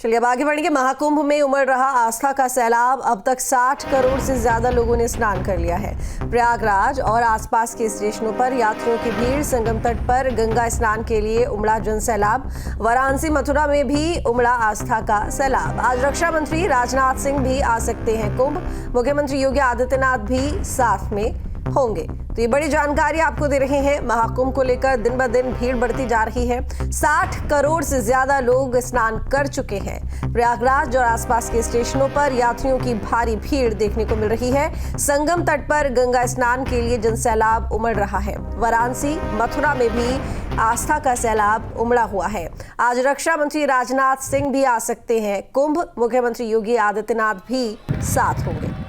चलिए अब आगे बढ़ेंगे। महाकुंभ में उमड़ रहा आस्था का सैलाब। अब तक 60 करोड़ से ज्यादा लोगों ने स्नान कर लिया है। प्रयागराज और आसपास के स्टेशनों पर यात्रियों की भीड़, संगम तट पर गंगा स्नान के लिए उमड़ा जन सैलाब। वाराणसी मथुरा में भी उमड़ा आस्था का सैलाब। आज रक्षा मंत्री राजनाथ सिंह भी आ सकते हैं कुंभ। मुख्यमंत्री योगी आदित्यनाथ भी साथ में होंगे। तो ये बड़ी जानकारी आपको दे रहे हैं। महाकुंभ को लेकर दिन ब दिन भीड़ बढ़ती जा रही है। 60 करोड़ से ज्यादा लोग स्नान कर चुके हैं। प्रयागराज और आसपास के स्टेशनों पर यात्रियों की भारी भीड़ देखने को मिल रही है। संगम तट पर गंगा स्नान के लिए जनसैलाब उमड़ रहा है। वाराणसी मथुरा में भी आस्था का सैलाब उमड़ा हुआ है। आज रक्षा मंत्री राजनाथ सिंह भी आ सकते हैं कुंभ। मुख्यमंत्री योगी आदित्यनाथ भी साथ होंगे।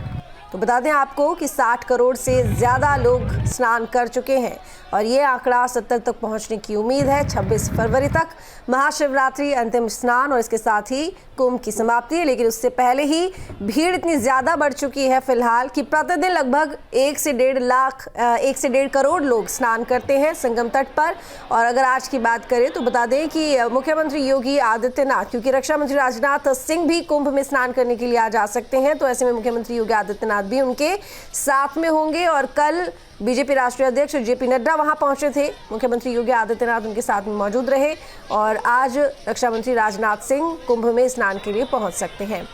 तो बता दें आपको कि 60 करोड़ से ज़्यादा लोग स्नान कर चुके हैं और ये आंकड़ा 70 तक पहुंचने की उम्मीद है। 26 फरवरी तक महाशिवरात्रि अंतिम स्नान और इसके साथ ही कुंभ की समाप्ति है। लेकिन उससे पहले ही भीड़ इतनी ज़्यादा बढ़ चुकी है फिलहाल कि प्रतिदिन लगभग 1 से 1.5 करोड़ लोग स्नान करते हैं संगम तट पर। और अगर आज की बात करें तो बता दें कि मुख्यमंत्री योगी आदित्यनाथ, क्योंकि रक्षा मंत्री राजनाथ सिंह भी कुंभ में स्नान करने के लिए आज आ सकते हैं, तो ऐसे में मुख्यमंत्री योगी आदित्यनाथ भी उनके साथ में होंगे। और कल बीजेपी राष्ट्रीय अध्यक्ष जेपी नड्डा वहां पहुंचे थे। मुख्यमंत्री योगी आदित्यनाथ उनके साथ में मौजूद रहे और आज रक्षा मंत्री राजनाथ सिंह कुंभ में स्नान के लिए पहुंच सकते हैं।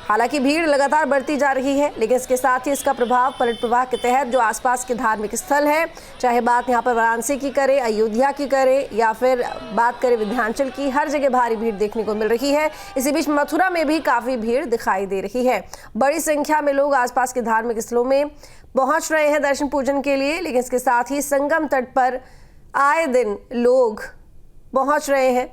हालांकि भीड़ लगातार बढ़ती जा रही है, लेकिन इसके साथ ही इसका प्रभाव पलट प्रवाह के तहत जो आसपास के धार्मिक स्थल है, चाहे बात यहाँ पर वाराणसी की करें, अयोध्या की करें या फिर बात करें विंध्याचल की, हर जगह भारी भीड़ देखने को मिल रही है। इसी बीच मथुरा में भी काफ़ी भीड़ दिखाई दे रही है। बड़ी संख्या में लोग आसपास के धार्मिक स्थलों में पहुँच रहे हैं दर्शन पूजन के लिए, लेकिन इसके साथ ही संगम तट पर आए दिन लोग पहुँच रहे हैं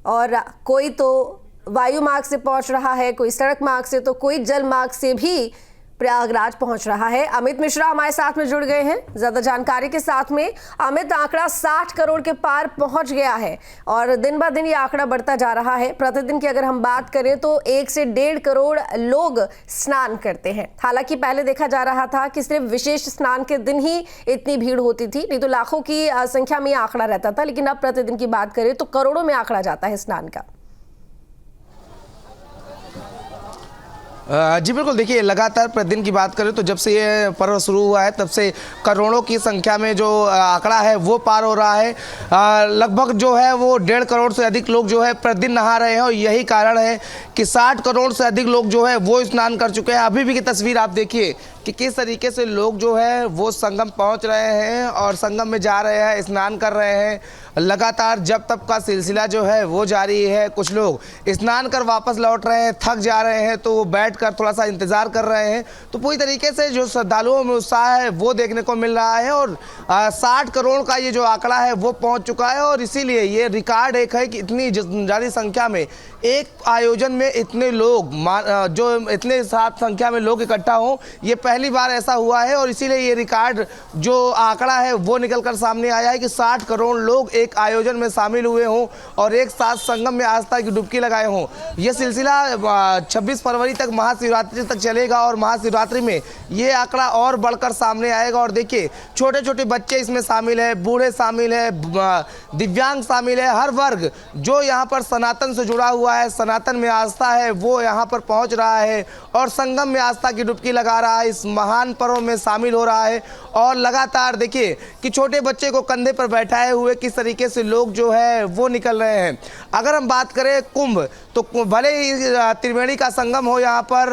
और कोई तो वायु मार्ग से पहुंच रहा है, कोई सड़क मार्ग से, तो कोई जल मार्ग से भी प्रयागराज पहुंच रहा है। अमित मिश्रा हमारे साथ में जुड़ गए हैं ज्यादा जानकारी के साथ में। अमित, आंकड़ा 60 करोड़ के पार पहुंच गया है और दिन ब दिन ये आंकड़ा बढ़ता जा रहा है। प्रतिदिन की अगर हम बात करें तो 1 से 1.5 करोड़ लोग स्नान करते हैं। हालांकि पहले देखा जा रहा था कि सिर्फ विशेष स्नान के दिन ही इतनी भीड़ होती थी, नहीं तो लाखों की संख्या में ये आंकड़ा रहता था। लेकिन अब प्रतिदिन की बात करें तो करोड़ों में आंकड़ा जाता है स्नान का। जी बिल्कुल, देखिए लगातार प्रतिदिन की बात करें तो जब से ये पर्व शुरू हुआ है तब से करोड़ों की संख्या में जो आंकड़ा है वो पार हो रहा है। लगभग जो है वो 1.5 करोड़ से अधिक लोग जो है प्रतिदिन नहा रहे हैं और यही कारण है कि 60 करोड़ से अधिक लोग जो है वो स्नान कर चुके हैं। अभी भी की तस्वीर आप देखिए कि किस तरीके से लोग जो है वो संगम पहुंच रहे हैं और संगम में जा रहे हैं, स्नान कर रहे हैं। लगातार जब तक का सिलसिला जो है वो जारी है। कुछ लोग स्नान कर वापस लौट रहे हैं, थक जा रहे हैं तो वो बैठकर थोड़ा सा इंतज़ार कर रहे हैं। तो पूरी तरीके से जो श्रद्धालुओं में उत्साह है वो देखने को मिल रहा है और 60 करोड़ का ये जो आंकड़ा है वो पहुंच चुका है। और इसीलिए ये रिकॉर्ड एक है कि इतनी ज़्यादा संख्या में एक आयोजन में इतने लोग जो इतने साथ संख्या में लोग इकट्ठा हों, ये पहली बार ऐसा हुआ है। और इसीलिए ये रिकॉर्ड जो आंकड़ा है वो निकल कर सामने आया है कि 60 करोड़ लोग एक आयोजन में शामिल हुए हों और एक साथ संगम में आस्था की डुबकी लगाए हों। यह सिलसिला 26 फरवरी तक महाशिवरात्रि तक चलेगा और महाशिवरात्रि में ये आंकड़ा और बढ़कर सामने आएगा। और देखिए छोटे छोटे बच्चे इसमें शामिल है, बूढ़े शामिल है, दिव्यांग शामिल है, हर वर्ग जो यहाँ पर सनातन से जुड़ा हुआ है, सनातन में आस्था है, वो यहाँ पर पहुँच रहा है और संगम में आस्था की डुबकी लगा रहा है, इस महान पर्व में शामिल हो रहा है। और लगातार देखिए कि छोटे बच्चे को कंधे पर बैठाए हुए किस तरीके से लोग जो है वो निकल रहे हैं। अगर हम बात करें कुंभ, तो भले ही त्रिवेणी का संगम हो यहाँ पर,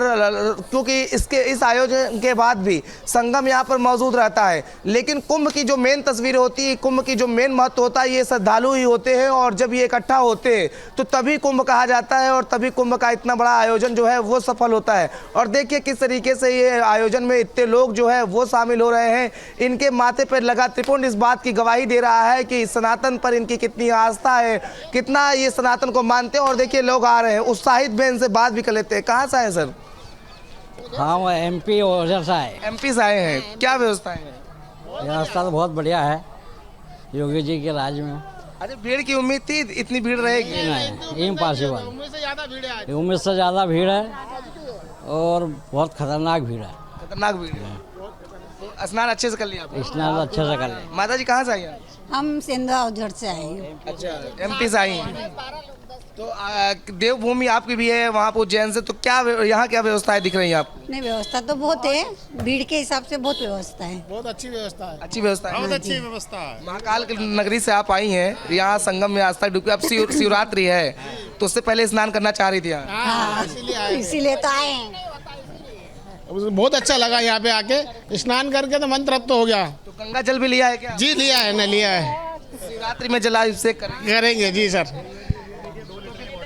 क्योंकि इस आयोजन के बाद भी संगम यहाँ पर मौजूद रहता है, लेकिन कुंभ की जो मेन तस्वीर होती है, कुंभ की जो मेन महत्व होता है, ये श्रद्धालु ही होते हैं। और जब ये इकट्ठा होते हैं तो तभी कुंभ कहा जाता है और तभी कुंभ का इतना बड़ा आयोजन जो है वो सफल होता है। और देखिए किस तरीके से ये आयोजन में इतने लोग जो है वो शामिल हो रहे हैं। इनके माथे पर लगा त्रिपुंड इस बात की गवाही दे रहा है कि सनातन पर इनकी कितनी आस्था है, कितना ये सनातन को मानते हैं। और देखिए लोग आ रहे हैं, उत्साहित में इनसे बात भी कर लेते हैं। कहाँ से आए सर? हाँ, वो MP ओझर से आए। MP से आए हैं। क्या व्यवस्था है? व्यवस्था तो बहुत बढ़िया है योगी जी के राज में। अच्छा, भीड़ की उम्मीद थी इतनी भीड़ रहेगी? नहीं, इम्पॉसिबल। उम्मीद से ज़्यादा भीड़ है और बहुत खतरनाक भीड़ है। खतरनाक भीड़ है। तो स्नान अच्छे से कर लिया आपने? स्नान अच्छे से कर लिया। माता जी कहाँ से आई हैं? हम सिंधवा उधर से आए हैं। अच्छा, MP से आई हैं। तो देवभूमि आपकी भी है वहाँ पर उज्जैन से, तो क्या यहाँ क्या व्यवस्थाएं दिख रही हैं आपको? नहीं, व्यवस्था तो बहुत है, भीड़ के हिसाब से बहुत व्यवस्था है। बहुत अच्छी व्यवस्था है, अच्छी व्यवस्था है, बहुत अच्छी व्यवस्था है। महाकाल की नगरी से आप आई हैं, यहाँ संगम में आस्था डूबी, अब शिवरात्रि है तो उससे पहले स्नान करना चाह रही थी यहाँ। हाँ, इसीलिए तो आए हैं। बहुत अच्छा लगा यहाँ पे आके, स्नान करके तो मन तृप्त हो गया। तो गंगा जल भी लिया है क्या? जी लिया है, न लिया है, शिवरात्रि में जलाभिषेक करेंगे जी सर।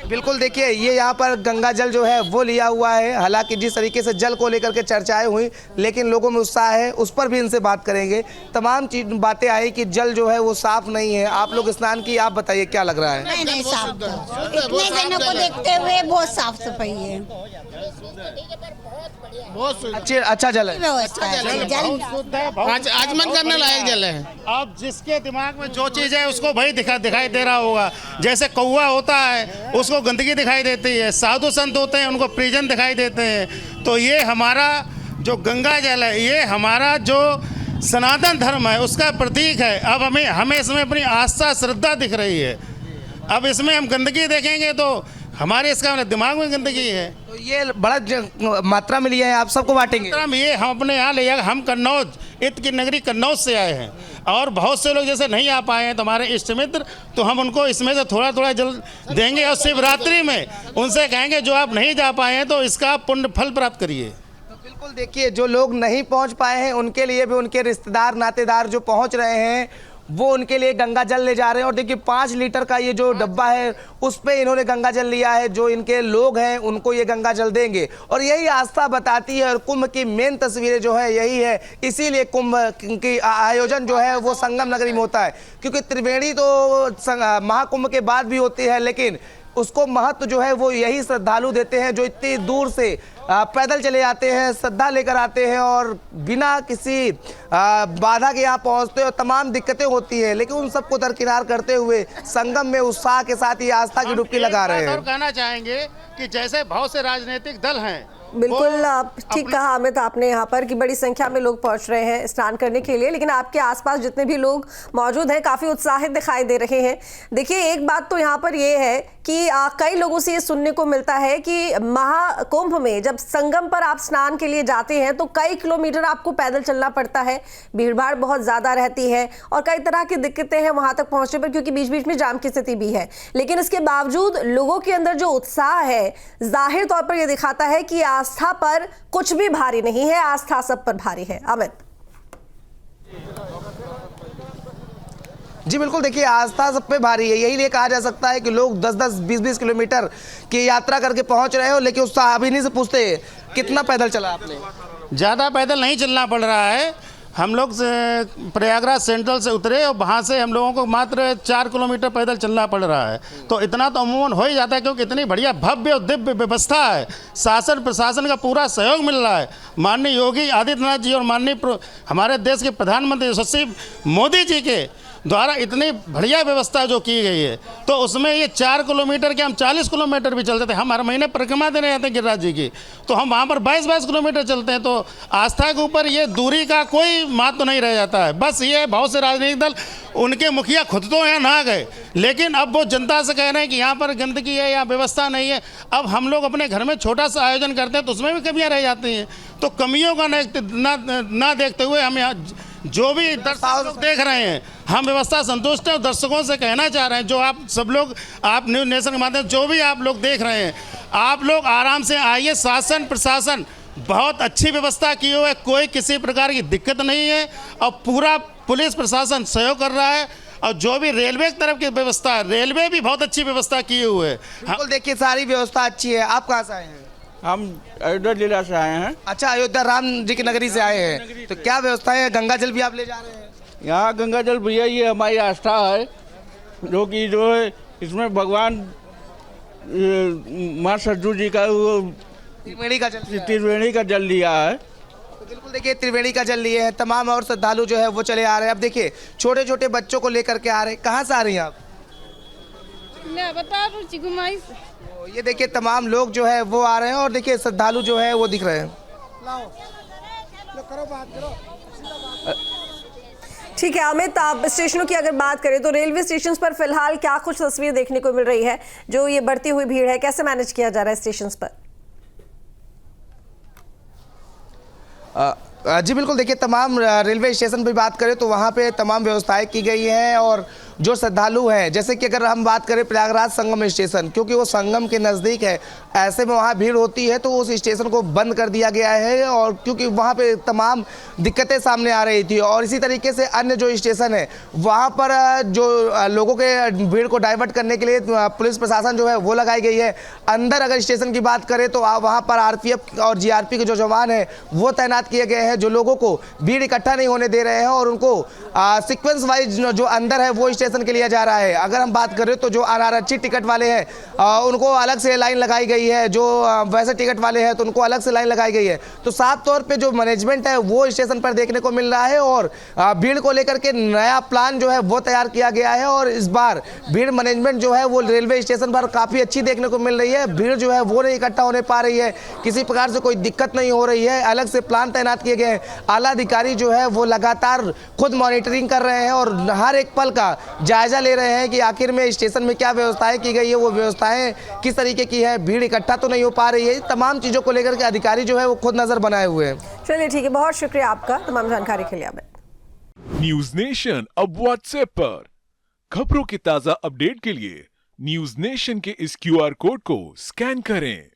बिल्कुल, देखिए ये यहाँ पर गंगा जल जो है वो लिया हुआ है। हालांकि जिस तरीके से जल को लेकर के चर्चाएं हुई, लेकिन लोगों में उत्साह है, उस पर भी इनसे बात करेंगे। तमाम बातें आई कि जल जो है वो साफ नहीं है। आप लोग स्नान की, आप बताइए क्या लग रहा है? नहीं नहीं, साफ तो इतने जनों को देखते हुए बहुत साफ सफाई है, बहुत अच्छा जल है, व्यवस्था है। जल आचमन करने लायक जल है। अब जिसके दिमाग में जो चीज़ है उसको भाई दिखाई दे रहा होगा। जैसे कौवा होता है उसको गंदगी दिखाई देती है, साधु संत होते हैं उनको परिजन दिखाई देते हैं। तो ये हमारा जो गंगा जल है, ये हमारा जो सनातन धर्म है उसका प्रतीक है। अब हमें इसमें अपनी आस्था श्रद्धा दिख रही है। अब इसमें हम गंदगी देखेंगे तो हमारे इसका दिमाग में गंदगी है। तो ये बड़ा मात्रा में लिया है, आप सबको बांटेंगे? ये हम अपने यहाँ ले जाकर, हम कन्नौज, इत की नगरी कन्नौज से आए हैं और बहुत से लोग जैसे नहीं आ पाए हैं तो हमारे इष्ट मित्र, तो हम उनको इसमें से थोड़ा थोड़ा जल देंगे और शिवरात्रि में उनसे कहेंगे जो आप नहीं जा पाए हैं तो इसका पुण्य फल प्राप्त करिए। तो बिल्कुल, देखिए जो लोग नहीं पहुंच पाए हैं उनके लिए भी उनके रिश्तेदार नातेदार जो पहुंच रहे हैं वो उनके लिए गंगा जल ले जा रहे हैं। और देखिए 5 लीटर का ये जो डब्बा है उस पे इन्होंने गंगा जल लिया है। जो इनके लोग हैं उनको ये गंगा जल देंगे और यही आस्था बताती है। और कुंभ की मेन तस्वीरें जो है यही है, इसीलिए कुंभ की आयोजन जो है वो संगम नगरी में होता है। क्योंकि त्रिवेणी तो महाकुंभ के बाद भी होती है, लेकिन उसको महत्व जो है वो यही श्रद्धालु देते हैं जो इतनी दूर से पैदल चले आते हैं, श्रद्धा लेकर आते हैं और बिना किसी बाधा के यहाँ पहुँचते हैं। तमाम दिक्कतें होती है लेकिन उन सबको दरकिनार करते हुए संगम में उत्साह के साथ ये आस्था की डुबकी लगा रहे हैं। और कहना चाहेंगे कि जैसे बहुत से राजनीतिक दल हैं, बिल्कुल आप ठीक कहा अमित आपने यहाँ पर कि बड़ी संख्या में लोग पहुंच रहे हैं स्नान करने के लिए, लेकिन आपके आसपास जितने भी लोग मौजूद हैं काफ़ी उत्साहित दिखाई दे रहे हैं। देखिए एक बात तो यहाँ पर ये है कि कई लोगों से ये सुनने को मिलता है कि महाकुंभ में जब संगम पर आप स्नान के लिए जाते हैं तो कई किलोमीटर आपको पैदल चलना पड़ता है, भीड़ भाड़ बहुत ज़्यादा रहती है और कई तरह की दिक्कतें हैं वहाँ तक पहुँचने पर, क्योंकि बीच बीच में जाम की स्थिति भी है। लेकिन इसके बावजूद लोगों के अंदर जो उत्साह है जाहिर तौर पर यह दिखाता है कि आस्था पर कुछ भी भारी नहीं है, आस्था सब पर भारी है। अमित जी बिल्कुल, देखिए आस्था सब पे भारी है। यही लिए कहा जा सकता है कि लोग 10-10, 20-20 किलोमीटर की यात्रा करके पहुंच रहे हो, लेकिन उस साहबिनी से पूछते कितना पैदल चला आपने? ज़्यादा पैदल नहीं चलना पड़ रहा है। हम लोग प्रयागराज सेंट्रल से उतरे और वहाँ से हम लोगों को मात्र 4 किलोमीटर पैदल चलना पड़ रहा है। तो इतना तो अमूमन हो ही जाता है क्योंकि इतनी बढ़िया भव्य और दिव्य व्यवस्था है, शासन प्रशासन का पूरा सहयोग मिल रहा है। माननीय योगी आदित्यनाथ जी और माननीय हमारे देश के प्रधानमंत्री यशस्वी मोदी जी के द्वारा इतनी बढ़िया व्यवस्था जो की गई है, तो उसमें ये 4 किलोमीटर के हम 40 किलोमीटर भी चलते थे। हम हर महीने परिक्रमा देने जाते हैं गिरिराज जी की, तो हम वहाँ पर 22-22 किलोमीटर चलते हैं। तो आस्था के ऊपर ये दूरी का कोई महत्व नहीं रह जाता है। बस ये बहुत से राजनीतिक दल, उनके मुखिया खुद तो यहाँ ना गए, लेकिन अब वो जनता से कह रहे हैं कि यहाँ पर गंदगी है या व्यवस्था नहीं है। अब हम लोग अपने घर में छोटा सा आयोजन करते हैं तो उसमें भी कमियाँ रह जाती हैं। तो कमियों का ना देखते हुए हम यहाँ जो भी दर्शक लोग देख रहे हैं, हम व्यवस्था संतुष्ट हैं और दर्शकों से कहना चाह रहे हैं, जो आप सब लोग, आप न्यूज़ नेशन के माध्यम जो भी आप लोग देख रहे हैं, आप लोग आराम से आइए। शासन प्रशासन बहुत अच्छी व्यवस्था की हुई है, कोई किसी प्रकार की दिक्कत नहीं है और पूरा पुलिस प्रशासन सहयोग कर रहा है। और जो भी रेलवे की तरफ की व्यवस्था है, रेलवे भी बहुत अच्छी व्यवस्था की हुई है। बिल्कुल, देखिए सारी व्यवस्था अच्छी है। आप कहाँ से आए हैं? हम अयोध्या जिला से आए हैं। अच्छा, अयोध्या राम जी की नगरी से आए हैं, तो क्या व्यवस्था है? गंगा जल भी आप ले जा रहे हैं? यहाँ गंगा जल भैया ये हमारी आस्था है, जो कि जो है इसमें भगवान माँ सरजू जी का वो त्रिवेणी का जल त्रिवेणी का जल लिया है। तो बिल्कुल देखिए त्रिवेणी का जल लिए हैं तमाम और श्रद्धालु जो है वो चले आ रहे हैं। अब देखिए छोटे छोटे बच्चों को लेकर के आ रहे हैं। कहाँ से आ रही हैं आप? मैं बता रुचि घुमाई से। तो ये देखिए तमाम लोग जो है वो आ रहे हैं और देखिए श्रद्धालु जो है वो दिख रहे हैं। ठीक है अमित, आप स्टेशनों की अगर बात करें तो रेलवे स्टेशन पर फिलहाल क्या कुछ तस्वीर देखने को मिल रही है? जो ये बढ़ती हुई भीड़ है कैसे मैनेज किया जा रहा है स्टेशन पर? जी बिल्कुल, देखिए तमाम रेलवे स्टेशन पर बात करें तो वहाँ पे तमाम व्यवस्थाएं की गई हैं और जो श्रद्धालु हैं, जैसे कि अगर हम बात करें प्रयागराज संगम स्टेशन, क्योंकि वो संगम के नज़दीक है, ऐसे में वहाँ भीड़ होती है तो उस स्टेशन को बंद कर दिया गया है और क्योंकि वहाँ पे तमाम दिक्कतें सामने आ रही थी। और इसी तरीके से अन्य जो स्टेशन है वहाँ पर जो लोगों के भीड़ को डाइवर्ट करने के लिए पुलिस प्रशासन जो है वो लगाई गई है। अंदर अगर स्टेशन की बात करें तो वहाँ पर RPF और GRP के जो जवान हैं वो तैनात किए गए हैं, जो लोगों को भीड़ इकट्ठा नहीं होने दे रहे हैं और उनको सीक्वेंस वाइज जो अंदर है वो स्टेशन के लिए जा रहा है। अगर हम बात करें तो जो अनारक्षित टिकट वाले हैं उनको अलग से लाइन लगाई गई है, जो वैसे टिकट वाले हैं तो उनको अलग से लाइन लगाई गई है। तो साफ तौर पे जो मैनेजमेंट है वो स्टेशन पर देखने को मिल रहा है और भीड़ को लेकर के नया प्लान जो है वो तैयार किया गया है और इस बार भीड़ मैनेजमेंट जो है वो रेलवे स्टेशन पर काफ़ी अच्छी देखने को मिल रही है। भीड़ जो है वो नहीं इकट्ठा होने पा रही है, किसी प्रकार से कोई दिक्कत नहीं हो रही है। अलग से प्लान तैनात किए गए हैं। आला अधिकारी जो है वो लगातार खुद मॉनिटरिंग कर रहे हैं और हर एक पल का जायजा ले रहे हैं कि आखिर में स्टेशन में क्या व्यवस्थाएं की गई है, वो व्यवस्थाएं किस तरीके की है, भीड़ इकट्ठा तो नहीं हो पा रही है। तमाम चीज़ों को लेकर के अधिकारी जो है वो खुद नजर बनाए हुए हैं। चलिए ठीक है, बहुत शुक्रिया आपका तमाम जानकारी के लिए अमित। न्यूज नेशन अब व्हाट्सएप पर खबरों की ताजा अपडेट के लिए न्यूज नेशन के इस QR कोड को स्कैन करें।